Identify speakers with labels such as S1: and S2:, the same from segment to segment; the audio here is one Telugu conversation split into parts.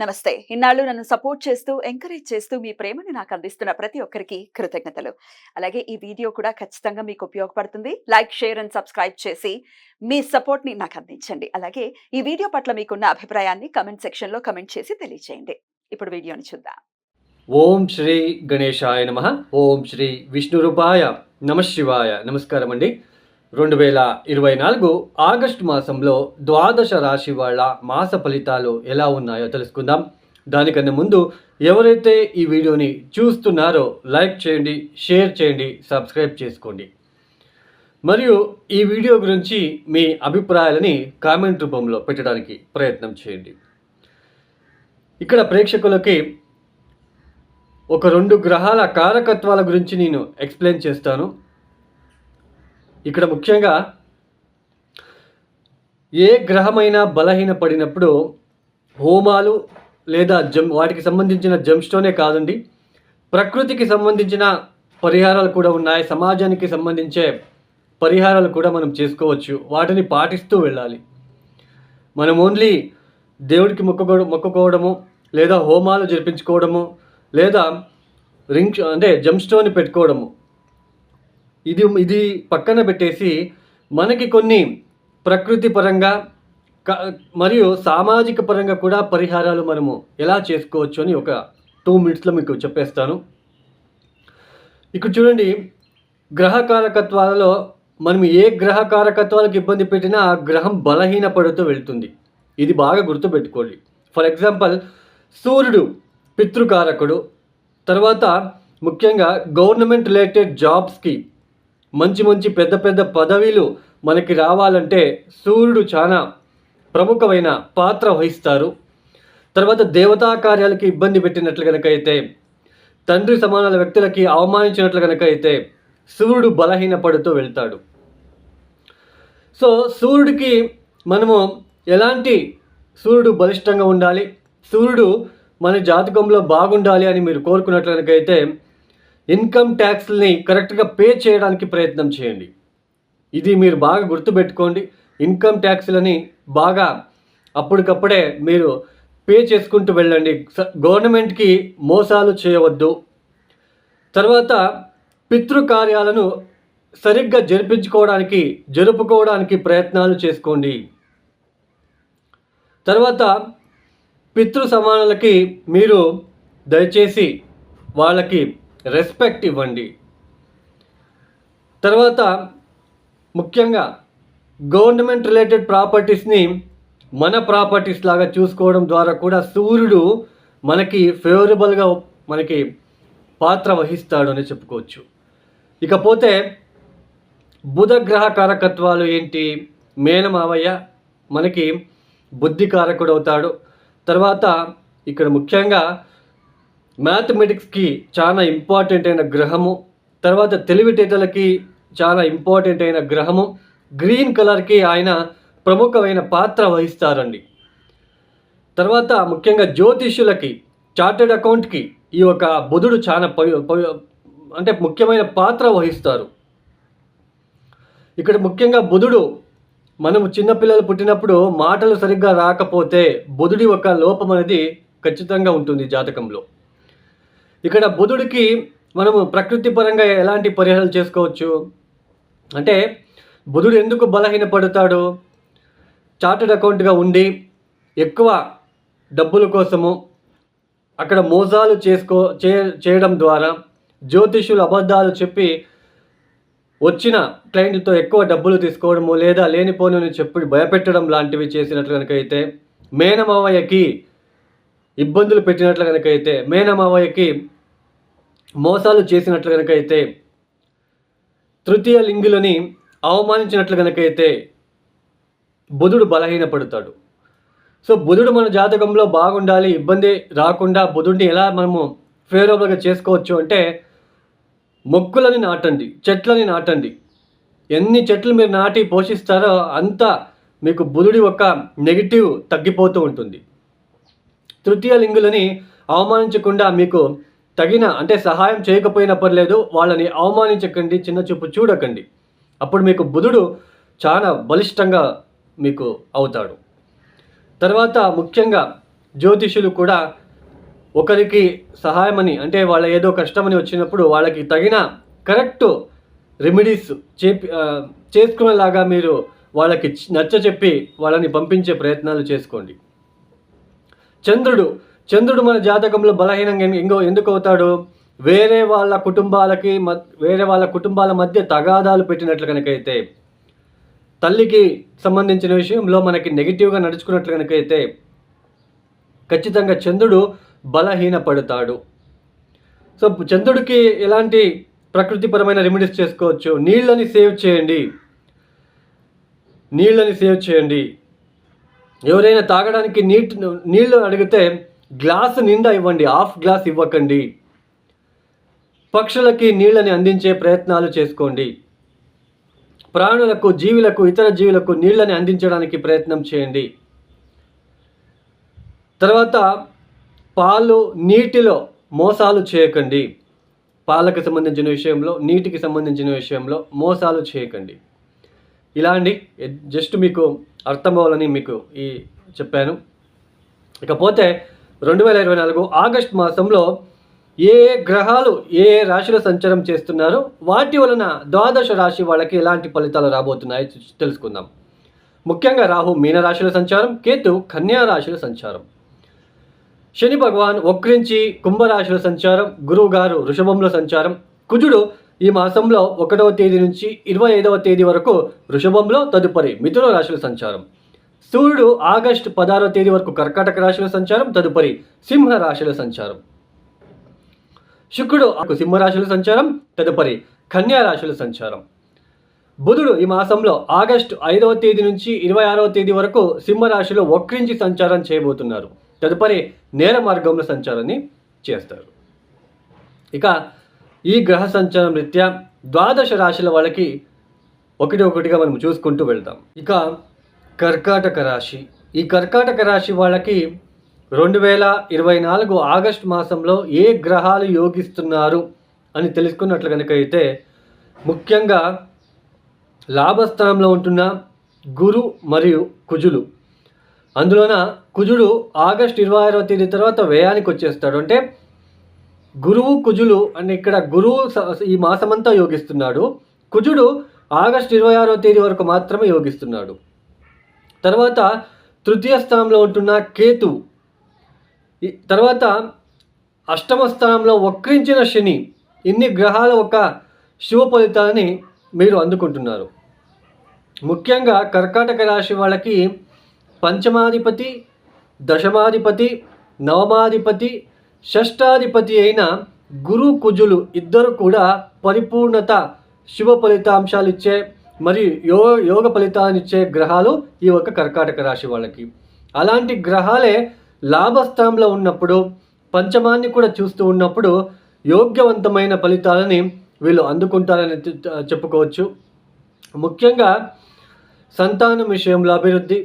S1: నమస్తే. ఇన్నాళ్ళు నన్ను సపోర్ట్ చేస్తూ, ఎంకరేజ్ చేస్తూ మీ ప్రేమని నాకు అందిస్తున్న ప్రతి ఒక్కరికి కృతజ్ఞతలు. అలాగే ఈ వీడియో కూడా ఖచ్చితంగా మీకు ఉపయోగపడుతుంది. లైక్, షేర్ అండ్ సబ్స్క్రైబ్ చేసి మీ సపోర్ట్‌ని నాకు అందించండి. అలాగే ఈ వీడియో పట్ల మీకున్న అభిప్రాయాన్ని కామెంట్ సెక్షన్‌లో కామెంట్ చేసి తెలియజేయండి. ఇప్పుడు వీడియోని చూద్దాం.
S2: ఓం శ్రీ గణేశాయ నమః. ఓం శ్రీ విష్ణురూపాయ నమఃశివాయ. నమస్కారం అండి. 2024 ఆగస్టు మాసంలో ద్వాదశ రాశి వాళ్ళ మాస ఫలితాలు ఎలా ఉన్నాయో తెలుసుకుందాం. దానికన్నా ముందు ఎవరైతే ఈ వీడియోని చూస్తున్నారో లైక్ చేయండి, షేర్ చేయండి, సబ్స్క్రైబ్ చేసుకోండి. మరియు ఈ వీడియో గురించి మీ అభిప్రాయాలని కామెంట్ రూపంలో పెట్టడానికి ప్రయత్నం చేయండి. ఇక్కడ ప్రేక్షకులకి ఒక 2 గ్రహాల కారకత్వాల గురించి నేను ఎక్స్ప్లెయిన్ చేస్తాను. ఇక్కడ ముఖ్యంగా ఏ గ్రహమైనా బలహీనపడినప్పుడు హోమాలు లేదా వాటికి సంబంధించిన జమ్స్టోనే కాదండి, ప్రకృతికి సంబంధించిన పరిహారాలు కూడా ఉన్నాయి. సమాజానికి సంబంధించే పరిహారాలు కూడా మనం చేసుకోవచ్చు. వాటిని పాటిస్తూ వెళ్ళాలి. మనం ఓన్లీ దేవుడికి మొక్కుకోవడము లేదా హోమాలు జరిపించుకోవడము లేదా జమ్స్టోన్ పెట్టుకోవడము ఇది పక్కన పెట్టేసి మనకి కొన్ని ప్రకృతి పరంగా మరియు సామాజిక పరంగా కూడా పరిహారాలు మనము ఎలా చేసుకోవచ్చు అని ఒక 2 మినిట్స్లో మీకు చెప్పేస్తాను. ఇక్కడ చూడండి, గ్రహ కారకత్వాలలో మనం ఏ గ్రహ కారకత్వాలకు ఇబ్బంది పెట్టినా ఆ గ్రహం బలహీనపడుతూ వెళ్తుంది. ఇది బాగా గుర్తుపెట్టుకోండి. ఫర్ ఎగ్జాంపుల్, సూర్యుడు పితృకారకుడు. తర్వాత ముఖ్యంగా గవర్నమెంట్ రిలేటెడ్ జాబ్స్కి మంచి పెద్ద పదవీలు మనకి రావాలంటే సూర్యుడు చాలా ప్రముఖమైన పాత్ర వహిస్తారు. తర్వాత దేవతా కార్యాలకి ఇబ్బంది పెట్టినట్లు కనుక అయితే, తండ్రి సమానాల వ్యక్తులకి అవమానించినట్లు కనుక అయితే సూర్యుడు బలహీనపడుతూ వెళ్తాడు. సో సూర్యుడికి మనము సూర్యుడు బలిష్టంగా ఉండాలి, సూర్యుడు మన జాతకంలో బాగుండాలి అని మీరు కోరుకున్నట్లు కనుక అయితే ఇన్కమ్ ట్యాక్స్ని కరెక్ట్గా పే చేయడానికి ప్రయత్నం చేయండి. ఇది మీరు బాగా గుర్తుపెట్టుకోండి. ఇన్కమ్ ట్యాక్స్లని బాగా అప్పటికప్పుడే మీరు పే చేసుకుంటూ వెళ్ళండి. గవర్నమెంట్కి మోసాలు చేయవద్దు. తర్వాత పితృకార్యాలను సరిగ్గా జరుపుకోవడానికి ప్రయత్నాలు చేసుకోండి. తర్వాత పితృ సమానులకి మీరు దయచేసి వాళ్ళకి రెస్పెక్ట్ ఇవ్వండి. తర్వాత ముఖ్యంగా గవర్నమెంట్ రిలేటెడ్ ప్రాపర్టీస్ని మన ప్రాపర్టీస్ లాగా చూసుకోవడం ద్వారా కూడా సూర్యుడు మనకి ఫేవరబుల్గా మనకి పాత్ర వహిస్తాడు అని చెప్పుకోవచ్చు. ఇకపోతే బుధ గ్రహ కారకత్వాలు ఏంటి? మేనమావయ్య మనకి బుద్ధి కారకుడు అవుతాడు. తర్వాత ఇక్కడ ముఖ్యంగా మ్యాథమెటిక్స్కి చాలా ఇంపార్టెంట్ అయిన గ్రహము. తర్వాత తెలివితేటలకి చాలా ఇంపార్టెంట్ అయిన గ్రహము. గ్రీన్ కలర్కి ఆయన ప్రముఖమైన పాత్ర వహిస్తారండి. తర్వాత ముఖ్యంగా జ్యోతిష్యులకి, చార్టెడ్ అకౌంట్కి ఈ యొక్క బుధుడు చాలా ముఖ్యమైన పాత్ర వహిస్తారు. ఇక్కడ ముఖ్యంగా బుధుడు, మనము చిన్నపిల్లలు పుట్టినప్పుడు మాటలు సరిగ్గా రాకపోతే బుధుడి ఒక లోపం అనేది ఖచ్చితంగా ఉంటుంది జాతకంలో. ఇక్కడ బుధుడికి మనము ప్రకృతి పరంగా ఎలాంటి పరిహారాలు చేసుకోవచ్చు అంటే, బుధుడు ఎందుకు బలహీనపడతాడు? చార్టెడ్ అకౌంట్గా ఉండి ఎక్కువ డబ్బుల కోసము అక్కడ మోసాలు చేయడం ద్వారా, జ్యోతిష్యులు అబద్ధాలు చెప్పి వచ్చిన క్లయింట్లతో ఎక్కువ డబ్బులు తీసుకోవడము లేదా లేనిపోని చెప్పి భయపెట్టడం లాంటివి చేసినట్లు కనుకైతే, మేనమావయ్యకి ఇబ్బందులు పెట్టినట్లు కనుకైతే, మేనమావయ్యకి మోసాలు చేసినట్లు కనుకైతే, తృతీయ లింగులని అవమానించినట్లు కనుకైతే బుధుడు బలహీనపడతాడు. సో బుధుడు మన జాతకంలో బాగుండాలి, ఇబ్బంది రాకుండా బుధుడిని ఎలా మనము ఫేవరబుల్గా చేసుకోవచ్చు అంటే, మొక్కలని నాటండి, చెట్లని నాటండి. ఎన్ని చెట్లు మీరు నాటి పోషిస్తారో అంత మీకు బుధుడి యొక్క నెగిటివ్ తగ్గిపోతూ ఉంటుంది. తృతీయ లింగులని అవమానించకుండా మీకు తగిన సహాయం చేయకపోయినా పర్లేదు, వాళ్ళని అవమానించకండి, చిన్న చూపు చూడకండి. అప్పుడు మీకు బుధుడు చాలా బలిష్టంగా మీకు అవుతాడు. తర్వాత ముఖ్యంగా జ్యోతిషులు కూడా ఒకరికి సహాయమని, అంటే వాళ్ళ ఏదో కష్టమని వచ్చినప్పుడు వాళ్ళకి తగిన కరెక్ట్ రెమెడీస్ చేసుకునేలాగా మీరు వాళ్ళకి నచ్చ చెప్పి వాళ్ళని పంపించే ప్రయత్నాలు చేసుకోండి. చంద్రుడు మన జాతకంలో బలహీనంగా ఎందుకు అవుతాడు? వేరే వాళ్ళ కుటుంబాల మధ్య తగాదాలు పెట్టినట్లు కనుకైతే, తల్లికి సంబంధించిన విషయంలో మనకి నెగిటివ్గా నడుచుకున్నట్లు కనుకైతే ఖచ్చితంగా చంద్రుడు బలహీనపడతాడు. సో చంద్రుడికి ఎలాంటి ప్రకృతిపరమైన రెమెడీస్ చేసుకోవచ్చు? నీళ్ళని సేవ్ చేయండి. ఎవరైనా తాగడానికి నీళ్ళు అడిగితే గ్లాసు నిండా ఇవ్వండి, హాఫ్ గ్లాస్ ఇవ్వకండి. పక్షులకి నీళ్ళని అందించే ప్రయత్నాలు చేసుకోండి. ప్రాణులకు, ఇతర జీవులకు నీళ్ళని అందించడానికి ప్రయత్నం చేయండి. తర్వాత నీటిలో మోసాలు చేయకండి. పాలకు సంబంధించిన విషయంలో, నీటికి సంబంధించిన విషయంలో మోసాలు చేయకండి. ఇలా అండి, జస్ట్ మీకు అర్థం అవ్వాలని మీకు చెప్పాను. ఇకపోతే 2024 ఆగస్ట్ మాసంలో ఏ గ్రహాలు ఏ రాశిలో సంచారం చేస్తున్నారు, వాటి వలన ద్వాదశ రాశి వాళ్ళకి ఎలాంటి ఫలితాలు రాబోతున్నాయో తెలుసుకుందాం. ముఖ్యంగా రాహు మీనరాశిలో సంచారం, కేతు కన్యా రాశిలో సంచారం, శని భగవాన్ వక్రించి కుంభరాశిలో సంచారం, గురువు గారు వృషభంలో సంచారం, కుజుడు ఈ మాసంలో 1వ తేదీ నుంచి 25వ తేదీ వరకు వృషభంలో, తదుపరి మిథున రాశిలో సంచారం, సూర్యుడు ఆగస్టు 16వ తేదీ వరకు కర్కాటక రాశిలో సంచారం, తదుపరి సింహ రాశిలో సంచారం, శుక్రుడు సింహరాశిలో సంచారం, తదుపరి కన్యా రాశిలో సంచారం, బుధుడు ఈ మాసంలో ఆగస్టు 5వ తేదీ నుంచి 26వ తేదీ వరకు సింహరాశిలో వక్రించి సంచారం చేయబోతున్నారు, తదుపరి నేర మార్గంలో సంచారాన్ని చేస్తారు. ఇక ఈ గ్రహ సంచారం రీత్యా ద్వాదశ రాశుల వాళ్ళకి ఒకటిగా మనం చూసుకుంటూ వెళ్తాం. ఇక కర్కాటక రాశి, ఈ కర్కాటక రాశి వాళ్ళకి 2024 ఆగస్టు మాసంలో ఏ గ్రహాలు యోగిస్తున్నారు అని తెలుసుకున్నట్లు కనుక అయితే, ముఖ్యంగా లాభస్థానంలో ఉంటున్న గురు మరియు కుజులు. అందులోన కుజుడు ఆగస్టు 26వ తేదీ తర్వాత వ్యయానికి వచ్చేస్తాడు. అంటే గురువు కుజులు అని ఇక్కడ గురువు ఈ మాసమంతా యోగిస్తున్నాడు, కుజుడు ఆగస్టు 26వ తేదీ వరకు మాత్రమే యోగిస్తున్నాడు. తర్వాత తృతీయ స్థానంలో ఉంటున్న కేతు, తర్వాత అష్టమ స్థానంలో వక్రించిన శని. ఇన్ని గ్రహాల ఒక శుభ ఫలితాలని మీరు అందుకుంటున్నారు. ముఖ్యంగా కర్కాటక రాశి వాళ్ళకి పంచమాధిపతి, దశమాధిపతి, నవమాధిపతి, షష్టాధిపతి అయిన గురు కుజులు ఇద్దరు కూడా పరిపూర్ణత శుభ ఫలితాంశాలు ఇచ్చే మరియు యోగ ఫలితాలను ఇచ్చే గ్రహాలు ఈ యొక్క కర్కాటక రాశి వాళ్ళకి. అలాంటి గ్రహాలే లాభస్థానంలో ఉన్నప్పుడు, పంచమాన్ని కూడా చూస్తూ ఉన్నప్పుడు యోగ్యవంతమైన ఫలితాలని వీళ్ళు అందుకుంటారని చెప్పుకోవచ్చు. ముఖ్యంగా సంతానం విషయంలో అభివృద్ధి,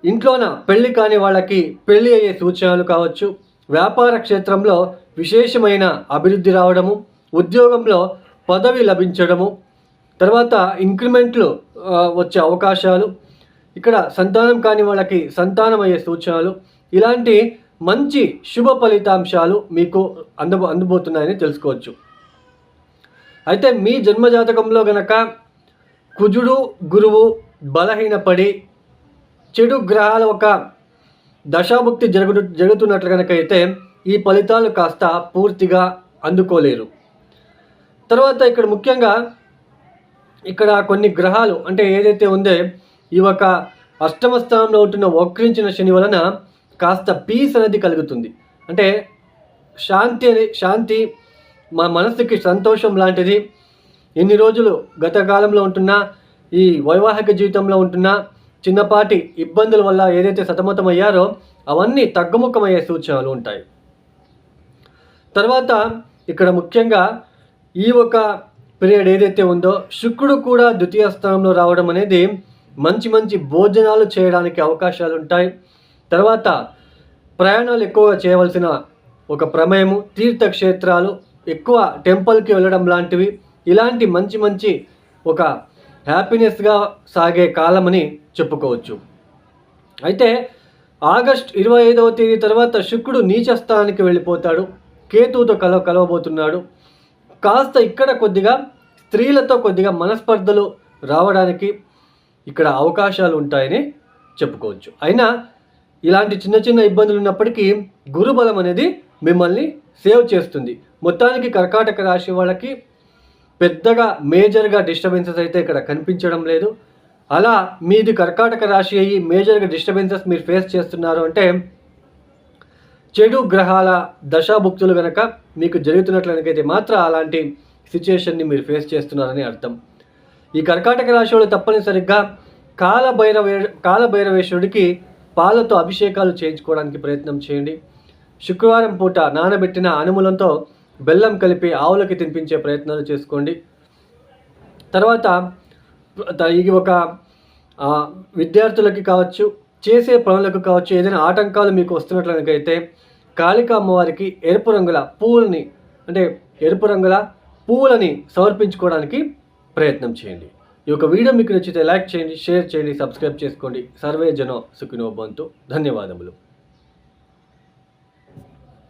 S2: ఇంట్లోన పెళ్లి కాని వాళ్ళకి పెళ్లి అయ్యే సూచనలు కావచ్చు, వ్యాపార క్షేత్రంలో విశేషమైన అభివృద్ధి రావడము, ఉద్యోగంలో పదవి లభించడము, తర్వాత ఇంక్రిమెంట్లు వచ్చే అవకాశాలు, ఇక్కడ సంతానం కాని వాళ్ళకి సంతానం అయ్యే సూచనలు, ఇలాంటి మంచి శుభ ఫలితాంశాలు మీకు అందబోతున్నాయని తెలుసుకోవచ్చు. అయితే మీ జన్మజాతకంలో గనక కుజుడు గురువు బలహీనపడి చెడు గ్రహాల ఒక దశాభుక్తి జరుగుతున్నట్లు కనుక అయితే ఈ ఫలితాలు కాస్త పూర్తిగా అందుకోలేరు. తర్వాత ఇక్కడ ముఖ్యంగా ఇక్కడ కొన్ని గ్రహాలు అంటే ఏదైతే ఉందో ఈ ఒక అష్టమ స్థానంలో ఉంటున్న వక్రించిన శని వలన కాస్త పీస్ అనేది కలుగుతుంది. అంటే శాంతి మా మనసుకి సంతోషం లాంటిది. ఎన్ని రోజులు గత కాలంలో ఉంటున్న ఈ వైవాహిక జీవితంలో ఉంటున్న చిన్నపాటి ఇబ్బందుల వల్ల ఏదైతే సతమతమయ్యారో అవన్నీ తగ్గుముఖమయ్యే సూచనలు ఉంటాయి. తర్వాత ఇక్కడ ముఖ్యంగా ఈ ఒక పీరియడ్ ఏదైతే ఉందో శుక్రుడు కూడా ద్వితీయ స్థానంలో రావడం అనేది మంచి భోజనాలు చేయడానికి అవకాశాలు ఉంటాయి. తర్వాత ప్రయాణాలు ఎక్కువగా చేయవలసిన ఒక ప్రమేయము, తీర్థక్షేత్రాలు, ఎక్కువ టెంపుల్కి వెళ్ళడం లాంటివి, ఇలాంటి మంచి ఒక హ్యాపీనెస్గా సాగే కాలమని చెప్పుకోవచ్చు. అయితే ఆగస్ట్ 25వ తేదీ తర్వాత శుక్రుడు నీచ స్థానానికి వెళ్ళిపోతాడు, కేతువుతో కలవబోతున్నాడు. కాస్త ఇక్కడ కొద్దిగా స్త్రీలతో కొద్దిగా మనస్పర్ధలు రావడానికి ఇక్కడ అవకాశాలు ఉంటాయని చెప్పుకోవచ్చు. అయినా ఇలాంటి చిన్న చిన్న ఇబ్బందులు ఉన్నప్పటికీ గురుబలం అనేది మిమ్మల్ని సేవ్ చేస్తుంది. మొత్తానికి కర్కాటక రాశి వాళ్ళకి పెద్దగా మేజర్గా డిస్టర్బెన్సెస్ అయితే ఇక్కడ కనిపించడం లేదు. అలా మీది కర్కాటక రాశి అయ్యి మేజర్గా డిస్టర్బెన్సెస్ మీరు ఫేస్ చేస్తున్నారు అంటే చెడు గ్రహాల దశాభుక్తులు కనుక మీకు జరుగుతున్నట్లయితే మాత్రం అలాంటి సిచ్యుయేషన్ని మీరు ఫేస్ చేస్తున్నారని అర్థం. ఈ కర్కాటక రాశి వాళ్ళు తప్పనిసరిగా కాలభైరవేశ్వరుడికి పాలతో అభిషేకాలు చేయించుకోవడానికి ప్రయత్నం చేయండి. శుక్రవారం పూట నానబెట్టిన అనుములంతో బెల్లం కలిపి ఆవులకి తినిపించే ప్రయత్నాలు చేసుకోండి. తర్వాత ఇది ఒక విద్యార్థులకి కావచ్చు, చేసే పనులకు కావచ్చు, ఏదైనా ఆటంకాలు మీకు వస్తున్నట్లయితే కాళికా అమ్మవారికి ఎరుపు రంగుల పువ్వులని సమర్పించుకోవడానికి ప్రయత్నం చేయండి. ఈ యొక్క వీడియో మీకు నచ్చితే లైక్ చేయండి, షేర్ చేయండి, సబ్స్క్రైబ్ చేసుకోండి. సర్వే జనో సుఖినో భవంతు. ధన్యవాదములు.